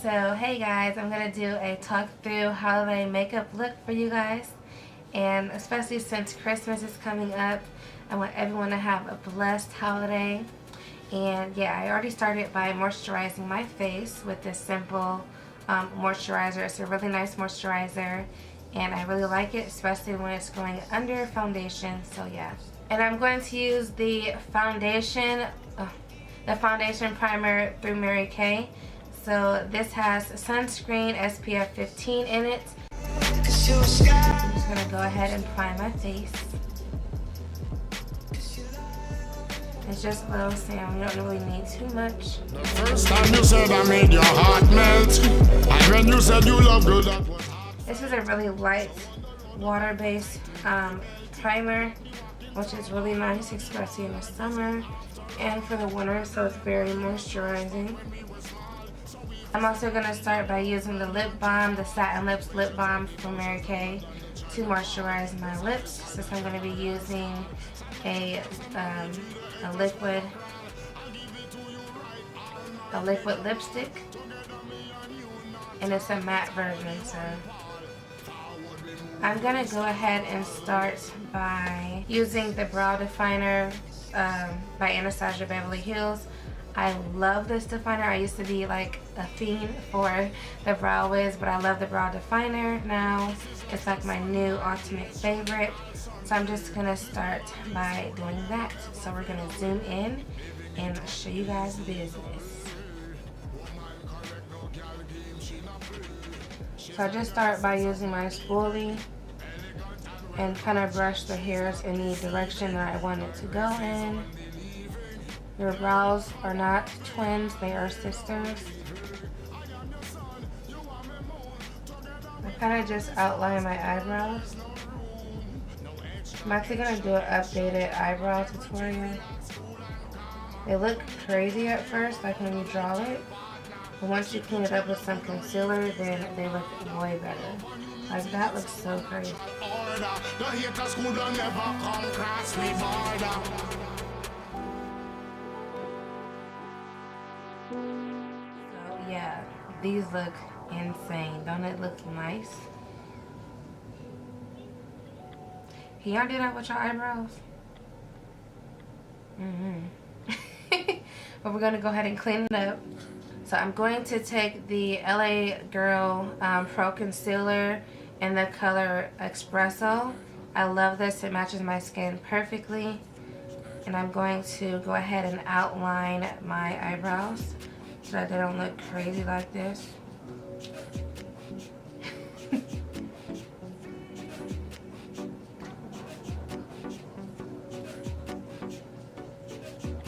So hey guys, I'm going to do a talk through holiday makeup look for you guys, and especially since Christmas is coming up, I want everyone to have a blessed holiday. And yeah, I already started by moisturizing my face with this simple moisturizer. It's a really nice moisturizer and I really like it, especially when it's going under foundation. So yeah, and I'm going to use the foundation primer through Mary Kay. So this has sunscreen SPF 15 in it. I'm just going to go ahead and prime my face. It's just a little serum, you don't really need too much. The first time you said I made your heart melt, and when you said you love good, that was hard. This is a really light water-based primer, which is really nice, especially in the summer and for the winter, so it's very moisturizing. I'm also going to start by using the lip balm, the Satin Lips lip balm from Mary Kay, to moisturize my lips, since I'm going to be using a liquid lipstick, and it's a matte version. So I'm going to go ahead and start by using the brow definer by Anatasia Beverly Hills. I love this definer. I used to be like a fiend for the Brow Wiz, but I love the brow definer now. It's like my new ultimate favorite. So I'm just gonna start by doing that. So we're gonna zoom in and show you guys business. So I just start by using my spoolie and kind of brush the hairs in the direction that I want it to go in. Your brows are not twins, they are sisters. I kind of just outline my eyebrows. I'm actually going to do an updated eyebrow tutorial. They look crazy at first, like when you draw it. But once you clean it up with some concealer, then they look way better. Like that looks so crazy. So yeah, these look insane. Don't it look nice? Can y'all do that with your eyebrows? But we're gonna go ahead and clean it up. So I'm going to take the LA Girl Pro Concealer in the color Espresso. I love this, it matches my skin perfectly. And I'm going to go ahead and outline my eyebrows so that they don't look crazy like this.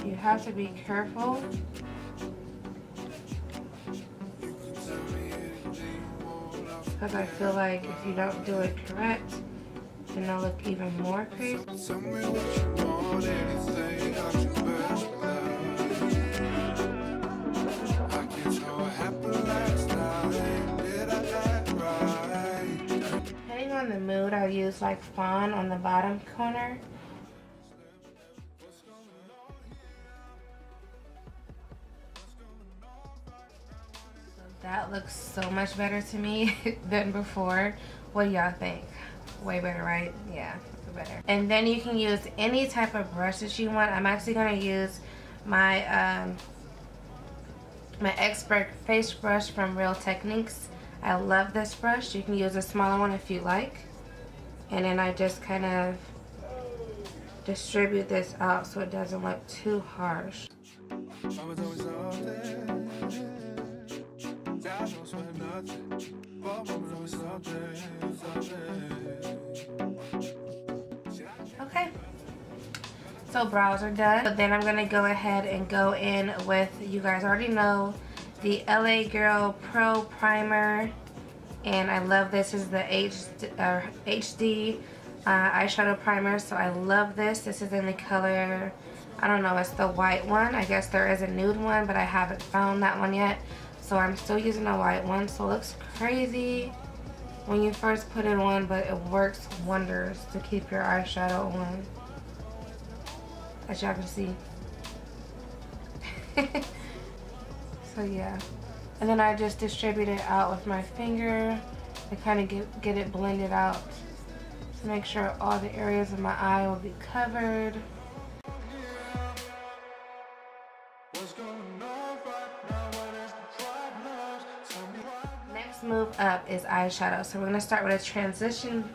You have to be careful. Because I feel like if you don't do it correct, then they'll look even more crazy. Depending on the mood, I'll use like Fawn on the bottom corner. That looks so much better to me than before. What do y'all think? Way better, right? Yeah, better. And then you can use any type of brush that you want. I'm actually going to use my my Expert face brush from Real Techniques. I love this brush. You can use a smaller one if you like. And then I just kind of distribute this out so it doesn't look too harsh. Okay, so brows are done. But then I'm gonna go ahead and go in with, you guys already know, the LA Girl Pro.Primer, and I love this. This is the HD eyeshadow primer, so I love this. This is in the color, I don't know, it's the white one. I guess there is a nude one, but I haven't found that one yet. So I'm still using the white one, so it looks crazy when you first put it on, but it works wonders to keep your eyeshadow on, as y'all can see. So yeah, And then I just distribute it out with my finger to kind of get it blended out. To make sure all the areas of my eye will be covered. Next move up is eyeshadow. So we're going to start with a transition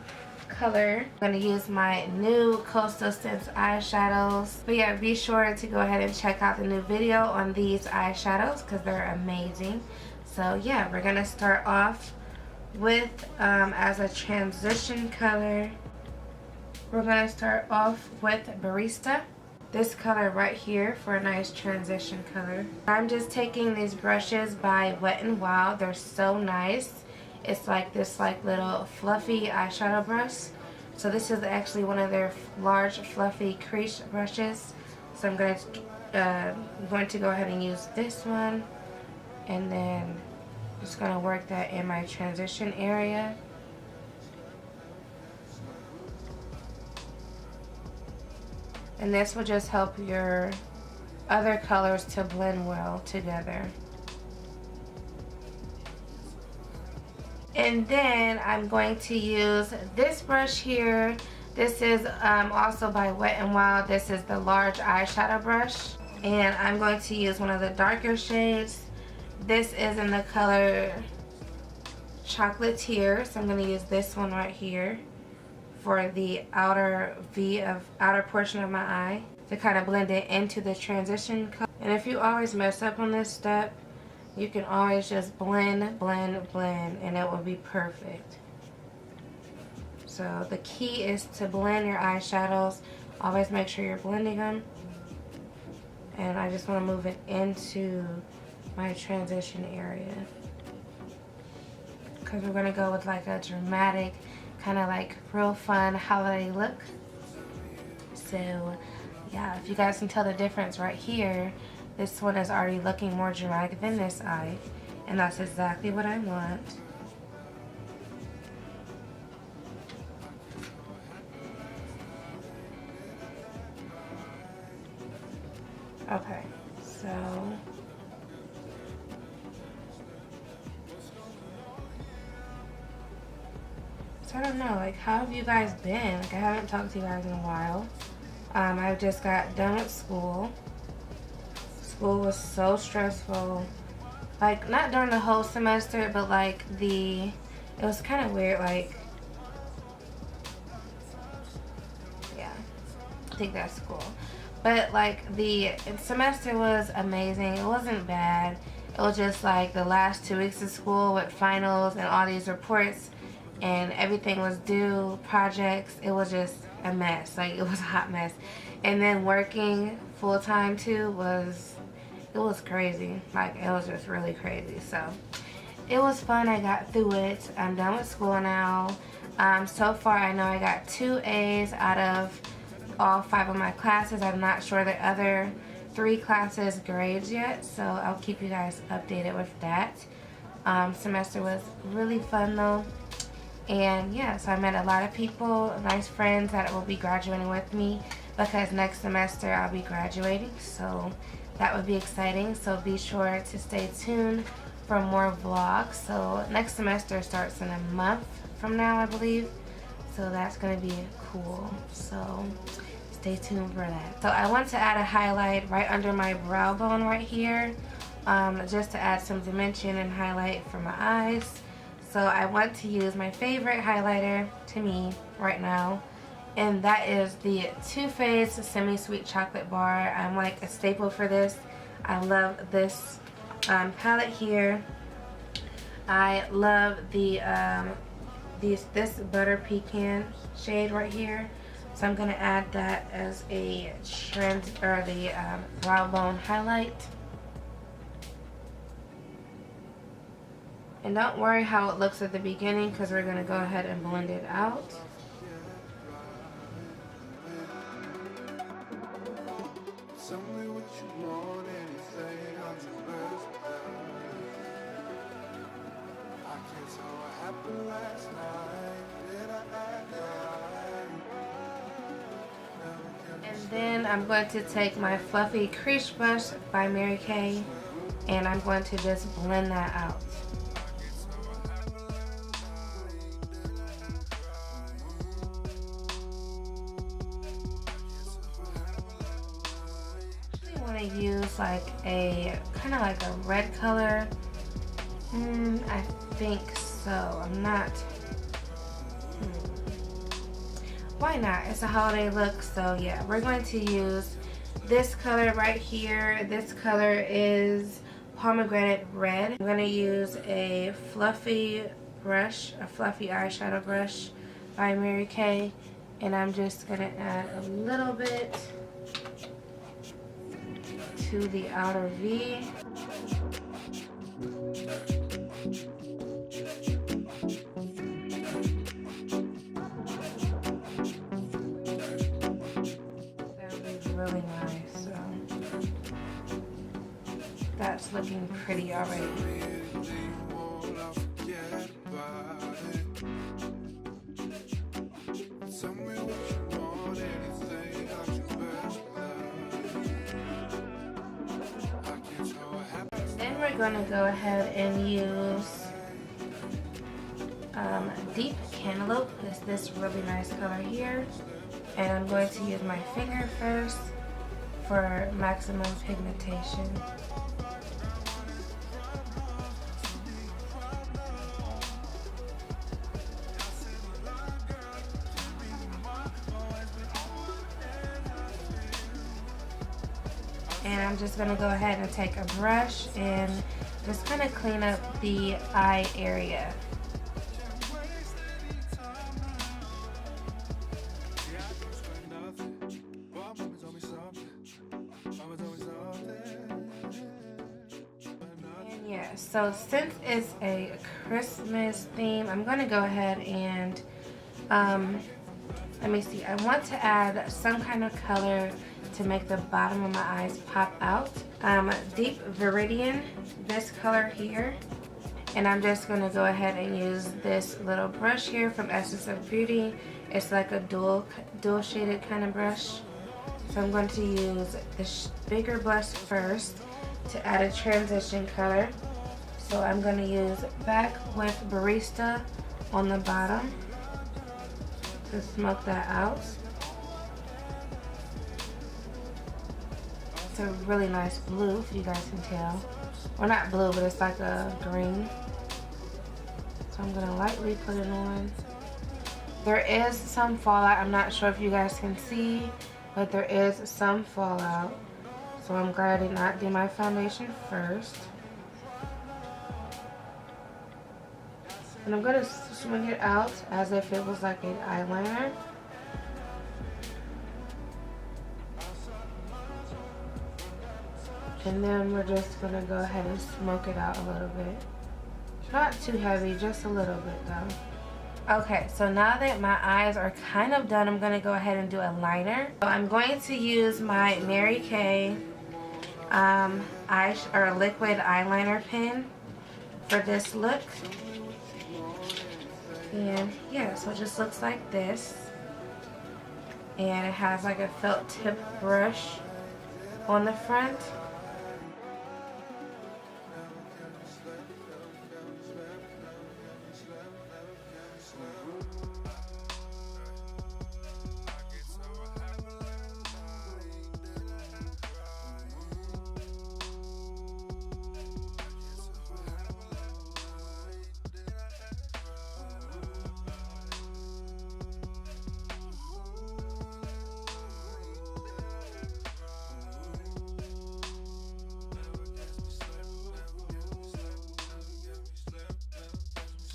color. I'm going to use my new Coastal Scents eyeshadows. But yeah, be sure to go ahead and check out the new video on these eyeshadows because they're amazing. So yeah, we're going to start off with, as a transition color, we're going to start off with Barista. This color right here for a nice transition color. I'm just taking these brushes by Wet n Wild. They're so nice. It's like this little fluffy eyeshadow brush. So this is actually one of their large fluffy crease brushes. So I'm going to go ahead and use this one, and then just going to work that in my transition area. And this will just help your other colors to blend well together. And then I'm going to use this brush here. This is also by Wet n Wild. This is the large eyeshadow brush. And I'm going to use one of the darker shades. This is in the color Chocolatier. So I'm going to use this one right here for the outer portion of my eye to kind of blend it into the transition color. And if you always mess up on this step, you can always just blend, blend, blend, and it will be perfect. So the key is to blend your eyeshadows. Always make sure you're blending them. And I just want to move it into my transition area, because we're going to go with like a dramatic, kind of like real fun holiday look. So yeah, if you guys can tell the difference right here, this one is already looking more dramatic than this eye, and that's exactly what I want. Okay, so I don't know, like, how have you guys been? Like, I haven't talked to you guys in a while. I just got done with school. School was so stressful. Like, not during the whole semester, but like it was kind of weird, like, yeah, I think that's cool. But like the semester was amazing. It wasn't bad. It was just like the last 2 weeks of school with finals and all these reports, and everything was due, projects. It was just a mess. Like, it was a hot mess. And then working full time too it was crazy. Like, it was just really crazy. So it was fun. I got through it. I'm done with school now. So far I know I got 2 A's out of all 5 of my classes. I'm not sure the other 3 classes grades yet, so I'll keep you guys updated with that. Semester was really fun though. And yeah, so I met a lot of people, nice friends that will be graduating with me, because next semester I'll be graduating, so that would be exciting. So be sure to stay tuned for more vlogs. So next semester starts in a month from now, I believe, so that's going to be cool. So stay tuned for that. So I want to add a highlight right under my brow bone right here, just to add some dimension and highlight for my eyes. So I want to use my favorite highlighter to me right now, and that is the Too Faced Semi-Sweet Chocolate Bar. I'm like a staple for this. I love this palette here. I love the this Butter Pecan shade right here. So I'm gonna add that as a brow bone highlight. And don't worry how it looks at the beginning, because we're going to go ahead and blend it out. And then I'm going to take my fluffy crease brush by Mary Kay, and I'm going to just blend that out. I want to use like a kind of like a red color. I think so. I'm not. Why not? It's a holiday look, so yeah, we're going to use this color right here. This color is Pomagrante Red. I'm going to use a fluffy brush, a fluffy eyeshadow brush by Mary Kay, and I'm just going to add a little bit to the outer V. Really nice, so that's looking pretty already. Then we're going to go ahead and use Deep Cantalope. It's this really nice color here. And I'm going to use my finger first for maximum pigmentation. And I'm just going to go ahead and take a brush and just kind of clean up the eye area. Yeah, so since it's a Christmas theme, I'm going to go ahead and, let me see, I want to add some kind of color to make the bottom of my eyes pop out. Deep Viridian, this color here. And I'm just going to go ahead and use this little brush here from Essence of Beauty. It's like a dual shaded kind of brush. So I'm going to use this bigger brush first to add a transition color. So I'm going to use Back with Barista on the bottom to smoke that out. It's a really nice blue, if you guys can tell. Well, not blue, but it's like a green. So I'm going to lightly put it on. There is some fallout. I'm not sure if you guys can see, but there is some fallout. So I'm glad I did not do my foundation first. And I'm going to swing it out as if it was like an eyeliner. And then we're just going to go ahead and smoke it out a little bit. Not too heavy, just a little bit though. Okay, so now that my eyes are kind of done, I'm going to go ahead and do a liner. So I'm going to use my Mary Kay liquid eyeliner pen for this look. And yeah, so it just looks like this. And it has like a felt tip brush on the front.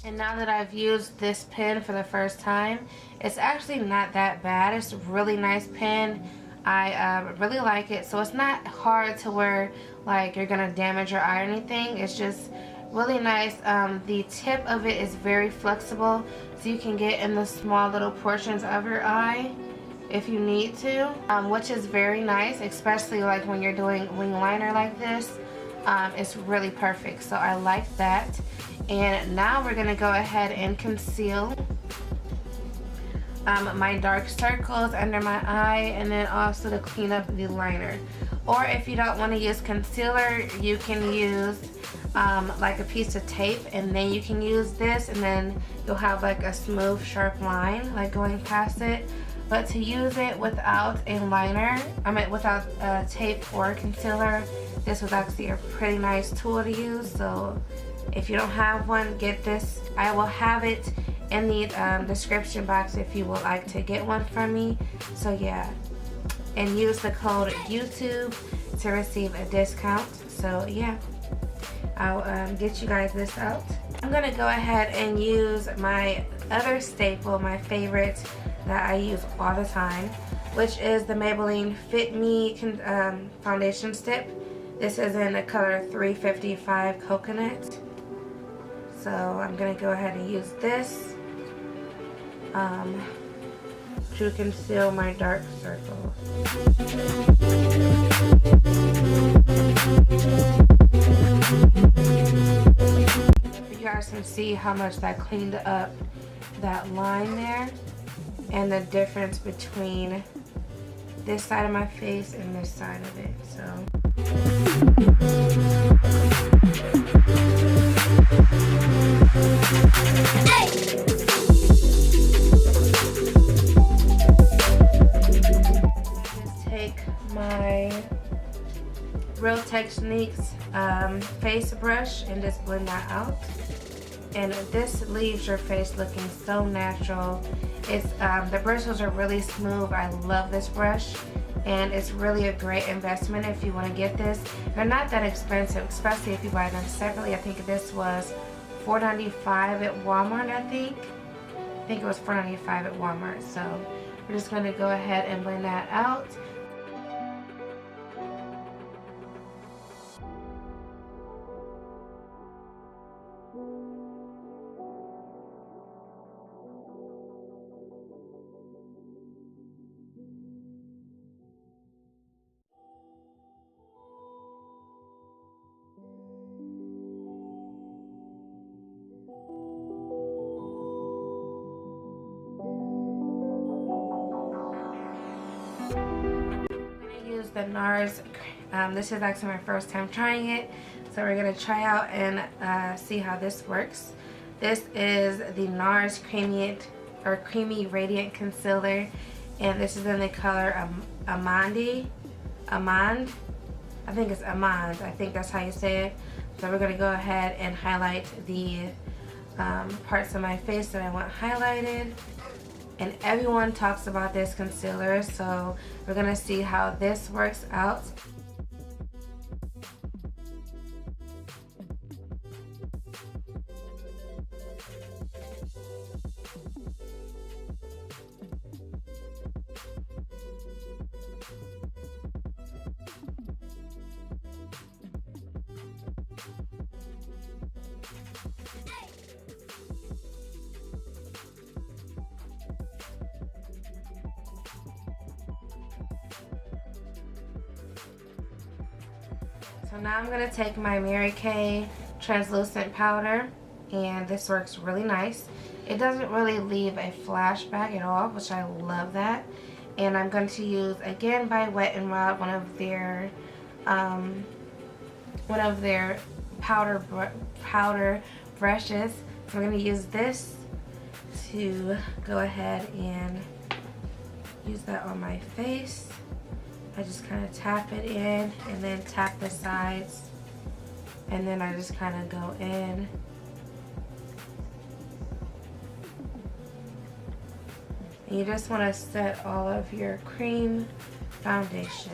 And now that I've used this pen for the first time, it's actually not that bad. It's a really nice pen. I really like it. So it's not hard to where like you're gonna damage your eye or anything. It's just really nice. The tip of it is very flexible, so you can get in the small little portions of your eye if you need to, which is very nice, especially like when you're doing wing liner like this. It's really perfect, so I like that. And now we're gonna go ahead and conceal. my dark circles under my eye, and then also to clean up the liner. Or if you don't want to use concealer, you can use like a piece of tape, and then you can use this, and then you'll have like a smooth sharp line like going past it. But to use it without a liner, without tape or concealer, this was actually a pretty nice tool to use. So if you don't have one, get this. I will have it in the description box if you would like to get one from me. So yeah, and use the code YouTube to receive a discount. So yeah, I'll get you guys this out. I'm gonna go ahead and use my other staple, my favorite that I use all the time, which is the Maybelline Fit Me foundation stick. This is in the color 355 Coconut. So I'm gonna go ahead and use this to conceal my dark circles. You guys can see how much that cleaned up that line there, and the difference between this side of my face and this side of it. So take my Real Techniques face brush and just blend that out. And this leaves your face looking so natural. It's the bristles are really smooth. I love this brush, and it's really a great investment if you want to get this. They're not that expensive, especially if you buy them separately. I think this was $4.95 at Walmart. I think it was $4.95 at Walmart. So we're just going to go ahead and blend that out. The NARS, this is actually my first time trying it, so we're gonna try out and see how this works. This is the NARS Creamy Radiant Concealer, and this is in the color Amande. I think it's Amande. I think that's how you say it. So we're gonna go ahead and highlight the parts of my face that I want highlighted. And everyone talks about this concealer, so we're gonna see how this works out. So now I'm going to take my Mary Kay translucent powder, and this works really nice. It doesn't really leave a flashback at all, which I love that. And I'm going to use, again by Wet n Wild, one of their powder brushes. So we're going to use this to go ahead and use that on my face. I just kind of tap it in and then tap the sides, and then I just kind of go in. And you just want to set all of your cream foundation.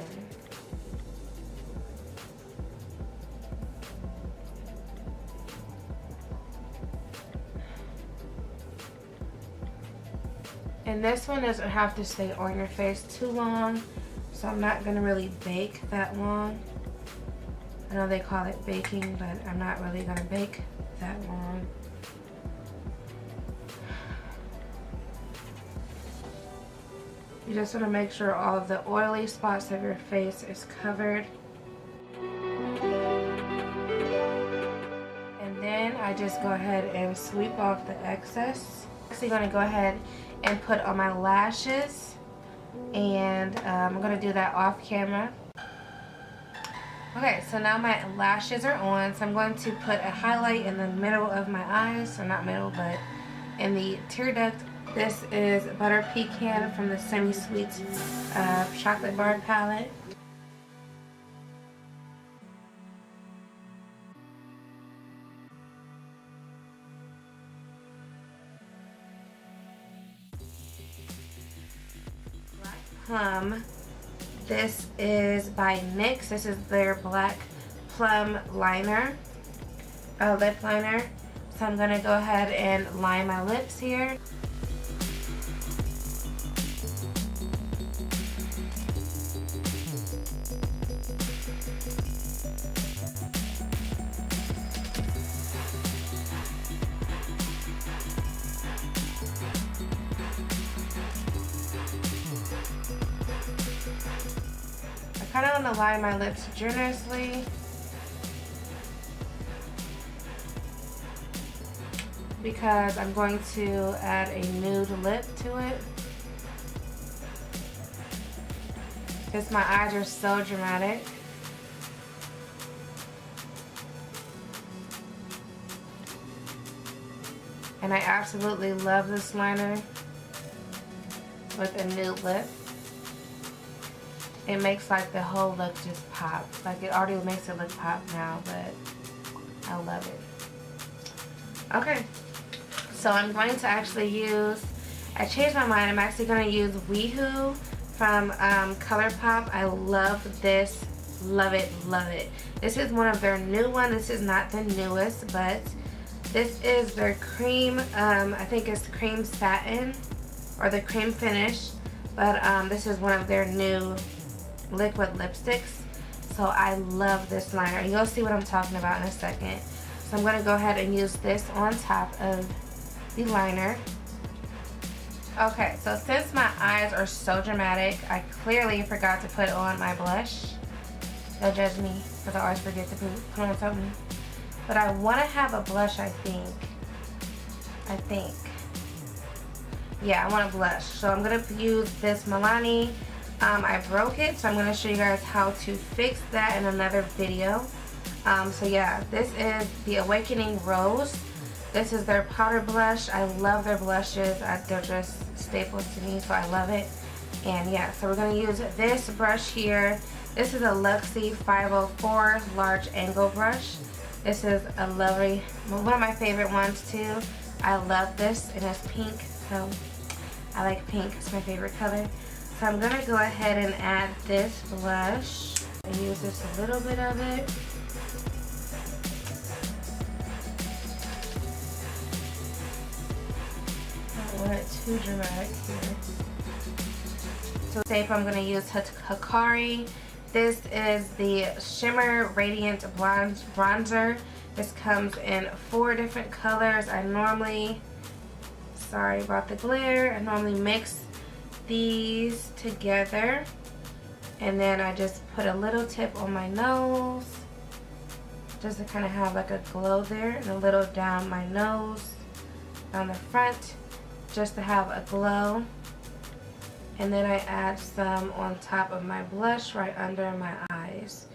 And this one doesn't have to stay on your face too long, so I'm not going to really bake that long. I know they call it baking, but I'm not really going to bake that long. You just want to make sure all of the oily spots of your face is covered. And then I just go ahead and sweep off the excess. I'm actually going to go ahead and put on my lashes. And I'm going to do that off camera. Okay, so now my lashes are on. So I'm going to put a highlight in the middle of my eyes. So not middle, but in the tear duct. This is Butter Pecan from the Semi-Sweet Chocolate Bar palette. Plum. This is by NYX. This is their Black Plum liner, lip liner. So I'm going to go ahead and line my lips here. I kind of want to line my lips generously because I'm going to add a nude lip to it. Because my eyes are so dramatic. And I absolutely love this liner with a nude lip. It makes like the whole look just pop. Like it already makes it look pop now, but I love it. Okay, so I'm going to actually use, I changed my mind, I'm actually going to use Weho from Colourpop. I love this, love it, love it. This is one of their new ones. This is not the newest, but this is their cream, I think it's cream satin or the cream finish, but this is one of their new liquid lipsticks. So I love this liner, and you'll see what I'm talking about in a second. So I'm going to go ahead and use this on top of the liner. Okay, so since my eyes are so dramatic, I clearly forgot to put on my blush. Don't judge me, because I always forget to put on something. But I want to have a blush, I think. Yeah, I want a blush. So I'm going to use this Milani. I broke it, so I'm going to show you guys how to fix that in another video. So yeah, this is the Awakening Rose. This is their powder blush. I love their blushes. They're just staples to me, so I love it. And yeah, so we're going to use this brush here. This is a Luxie 504 large angle brush. This is a lovely, one of my favorite ones too. I love this, and it's pink, so I like pink. It's my favorite color. So I'm going to go ahead and add this blush and use just a little bit of it. I don't want it too dramatic here. So safe, I'm going to use Hikari. This is the Shimmer Radiant Bronzer. This comes in 4 different colors. I normally, sorry about the glare, I normally mix these together, and then I just put a little tip on my nose just to kind of have like a glow there, and a little down my nose, down the front, just to have a glow. And then I add some on top of my blush right under my eyes,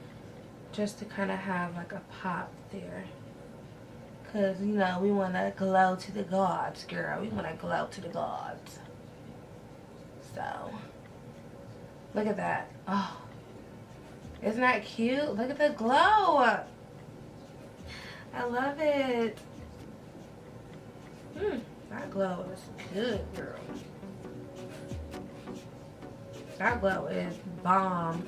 just to kind of have like a pop there. Because, you know, we want to glow to the gods, girl. We want to glow to the gods. So, look at that. Oh, isn't that cute? Look at the glow. I love it. That glow is good, girl. That glow is bomb.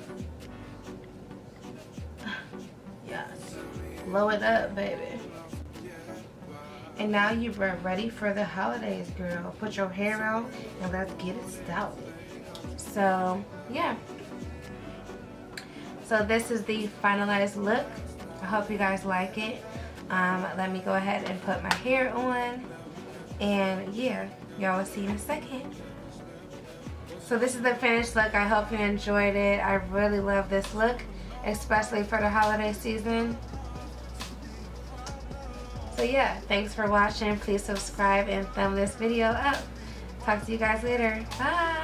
Yes. Glow it up, baby. And now you are ready for the holidays, girl. Put your hair out and let's get it started. So, yeah. So this is the finalized look. I hope you guys like it. Let me go ahead and put my hair on. And yeah, y'all will see in a second. So this is the finished look. I hope you enjoyed it. I really love this look, especially for the holiday season. So yeah, thanks for watching. Please subscribe and thumb this video up. Talk to you guys later. Bye.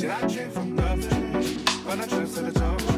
Shit, I came from nothing, but I trust to the top.